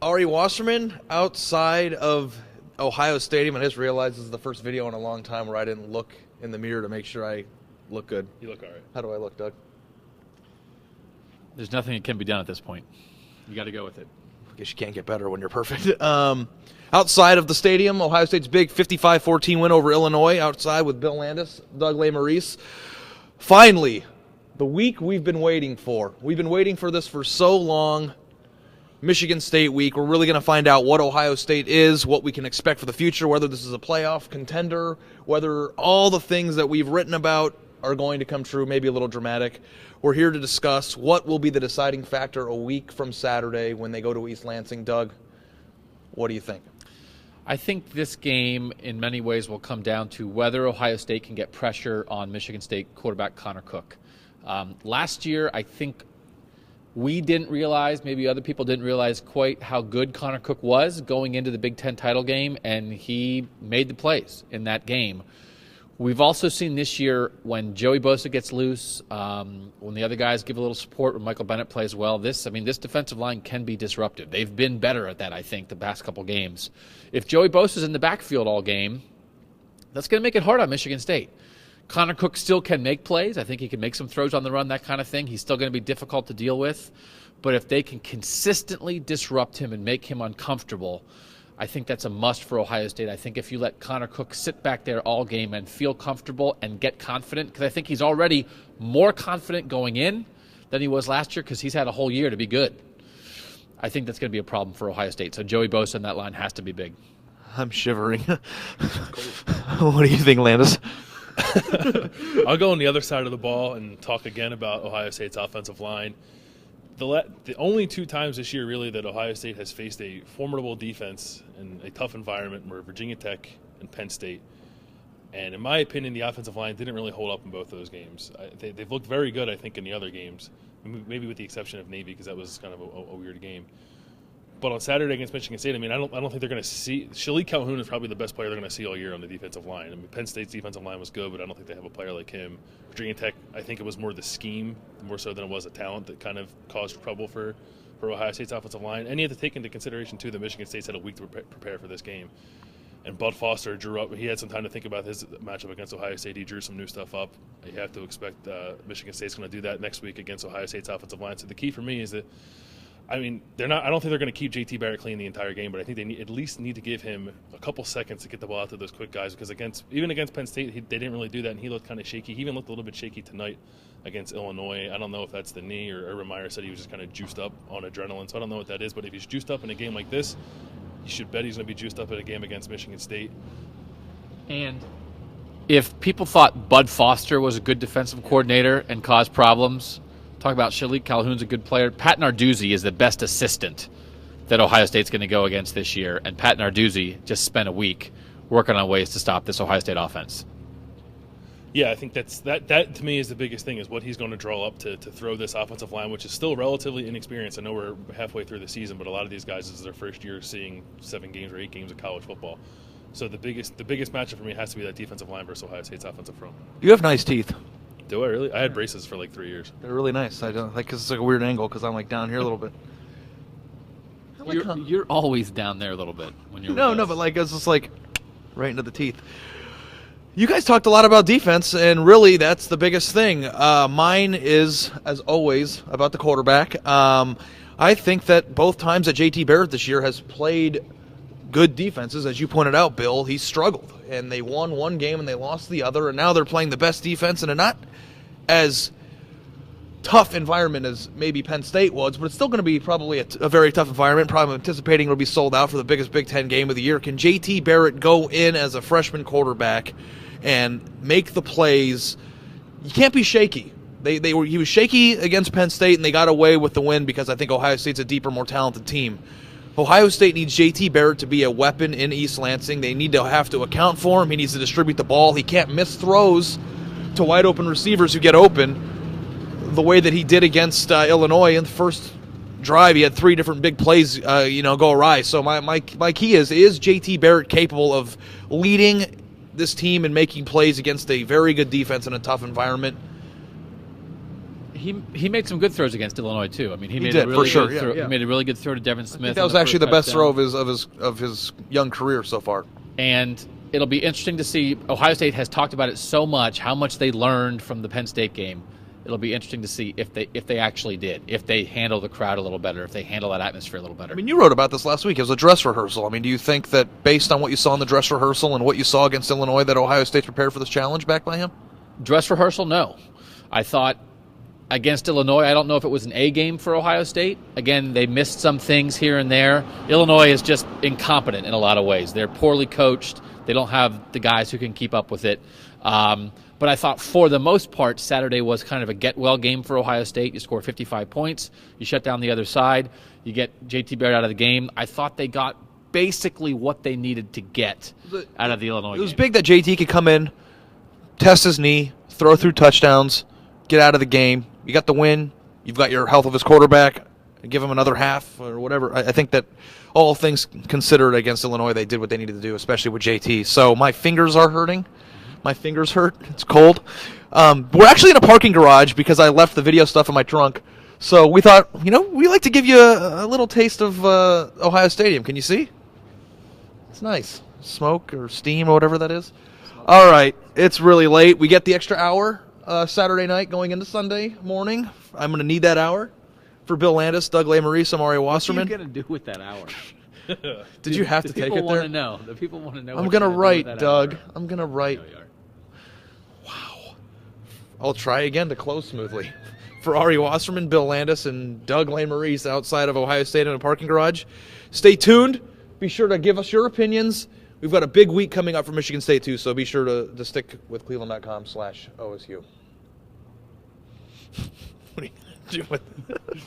Ari Wasserman outside of Ohio Stadium, and I just realized this is the first video in a long time where I didn't look in the mirror to make sure I look good. You look all right. How do I look, Doug? There's nothing that can be done at this point. You got to go with it. I guess you can't get better when you're perfect. Outside of the stadium, Ohio State's big 55-14 win over Illinois. Outside with Bill Landis, Doug LeMaurice. Finally, the week we've been waiting for. We've been waiting for this for so long. Michigan State week. We're really going to find out what Ohio State is, what we can expect for the future, whether this is a playoff contender, whether all the things that we've written about are going to come true, maybe a little dramatic. We're here to discuss what will be the deciding factor a week from Saturday when they go to East Lansing. Doug, what do you think? I think this game in many ways will come down to whether Ohio State can get pressure on Michigan State quarterback Connor Cook. Last year, I think we didn't realize, maybe other people didn't realize quite how good Connor Cook was going into the Big Ten title game, and he made the plays in that game. We've also seen this year when Joey Bosa gets loose, when the other guys give a little support, when Michael Bennett plays well, this defensive line can be disruptive. They've been better at that, I think, the past couple games. If Joey Bosa's in the backfield all game, that's going to make it hard on Michigan State. Connor Cook still can make plays. I think he can make some throws on the run, that kind of thing. He's still going to be difficult to deal with. But if they can consistently disrupt him and make him uncomfortable, I think that's a must for Ohio State. I think if you let Connor Cook sit back there all game and feel comfortable and get confident, because I think he's already more confident going in than he was last year because he's had a whole year to be good. I think that's going to be a problem for Ohio State. So Joey Bosa in that line has to be big. I'm shivering. What do you think, Landis? I'll go on the other side of the ball and talk again about Ohio State's offensive line. The only two times this year, really, that Ohio State has faced a formidable defense in a tough environment were Virginia Tech and Penn State. And in my opinion, the offensive line didn't really hold up in both of those games. They've looked very good, I think, in the other games, maybe with the exception of Navy because that was kind of a weird game. But on Saturday against Michigan State, I don't think they're going to see – Shalik Calhoun is probably the best player they're going to see all year on the defensive line. Penn State's defensive line was good, but I don't think they have a player like him. Virginia Tech, I think it was more the scheme, more so than it was a talent that kind of caused trouble for Ohio State's offensive line. And you have to take into consideration, too, that Michigan State's had a week to prepare for this game. And Bud Foster drew up – he had some time to think about his matchup against Ohio State. He drew some new stuff up. You have to expect Michigan State's going to do that next week against Ohio State's offensive line. So the key for me is that – they're not. I don't think they're going to keep JT Barrett clean the entire game, but I think they at least need to give him a couple seconds to get the ball out to those quick guys because even against Penn State, they didn't really do that, and he looked kind of shaky. He even looked a little bit shaky tonight against Illinois. I don't know if that's the knee or Urban Meyer said he was just kind of juiced up on adrenaline, so I don't know what that is. But if he's juiced up in a game like this, you should bet he's going to be juiced up in a game against Michigan State. And if people thought Bud Foster was a good defensive coordinator and caused problems, talk about Shalik Calhoun's a good player. Pat Narduzzi is the best assistant that Ohio State's going to go against this year, and Pat Narduzzi just spent a week working on ways to stop this Ohio State offense. Yeah, I think that to me is the biggest thing is what he's going to draw up to throw this offensive line, which is still relatively inexperienced. I know we're halfway through the season, but a lot of these guys, this is their first year seeing 7 games or 8 games of college football. So the biggest matchup for me has to be that defensive line versus Ohio State's offensive front. You have nice teeth. Do I really? I had braces for like 3 years. They're really nice. I don't like because it's like a weird angle because I'm like down here a little bit. You're always down there a little bit when you're. No, but like it's just like right into the teeth. You guys talked a lot about defense, and really that's the biggest thing. Mine is, as always, about the quarterback. I think that both times that JT Barrett this year has played good defenses, as you pointed out, Bill, he struggled. And they won one game and they lost the other, and now they're playing the best defense in a not as tough environment as maybe Penn State was, but it's still going to be probably a very tough environment. Probably anticipating it'll be sold out for the biggest Big Ten game of the year. Can JT Barrett go in as a freshman quarterback and make the plays? You can't be shaky. He was shaky against Penn State, and they got away with the win because I think Ohio State's a deeper, more talented team. Ohio State needs JT Barrett to be a weapon in East Lansing. They need to have to account for him. He needs to distribute the ball. He can't miss throws to wide open receivers who get open the way that he did against Illinois in the first drive. He had 3 different big plays go awry. So my key is JT Barrett capable of leading this team and making plays against a very good defense in a tough environment? He made some good throws against Illinois too. I mean, he made did, a really for sure, good yeah. throw. Yeah. He made a really good throw to Devin Smith. I think that was actually the best throw of his young career so far. And it'll be interesting to see. Ohio State has talked about it so much, how much they learned from the Penn State game. It'll be interesting to see if they actually did, if they handle the crowd a little better, if they handle that atmosphere a little better. I mean, you wrote about this last week. It was a dress rehearsal. I mean, do you think that based on what you saw in the dress rehearsal and what you saw against Illinois, that Ohio State's prepared for this challenge backed by him? Dress rehearsal, no. I thought against Illinois, I don't know if it was an A game for Ohio State. Again, they missed some things here and there. Illinois is just incompetent in a lot of ways. They're poorly coached. They don't have the guys who can keep up with it. But I thought for the most part, Saturday was kind of a get-well game for Ohio State. You score 55 points. You shut down the other side. You get J.T. Barrett out of the game. I thought they got basically what they needed to get out of the Illinois game. It was big that J.T. could come in, test his knee, throw through touchdowns, get out of the game. You got the win. You've got your health of his quarterback. Give him another half or whatever. I think that all things considered against Illinois, they did what they needed to do, especially with JT. So my fingers are hurting. My fingers hurt. It's cold. We're actually in a parking garage because I left the video stuff in my trunk. So we thought, we like to give you a little taste of Ohio Stadium. Can you see? It's nice. Smoke or steam or whatever that is. All right. It's really late. We get the extra hour Saturday night going into Sunday morning. I'm going to need that hour. For Bill Landis, Doug Lesmerises, I'm Ari Wasserman. What are you going to do with that hour? Did you have to take it there? People want to know. The people want to know. I'm going to write, Doug. I'm going to write. No, you are. Wow. I'll try again to close smoothly. For Ari Wasserman, Bill Landis, and Doug Lesmerises outside of Ohio State in a parking garage. Stay tuned. Be sure to give us your opinions. We've got a big week coming up for Michigan State, too, so be sure to stick with cleveland.com/OSU. What are you going to do with it?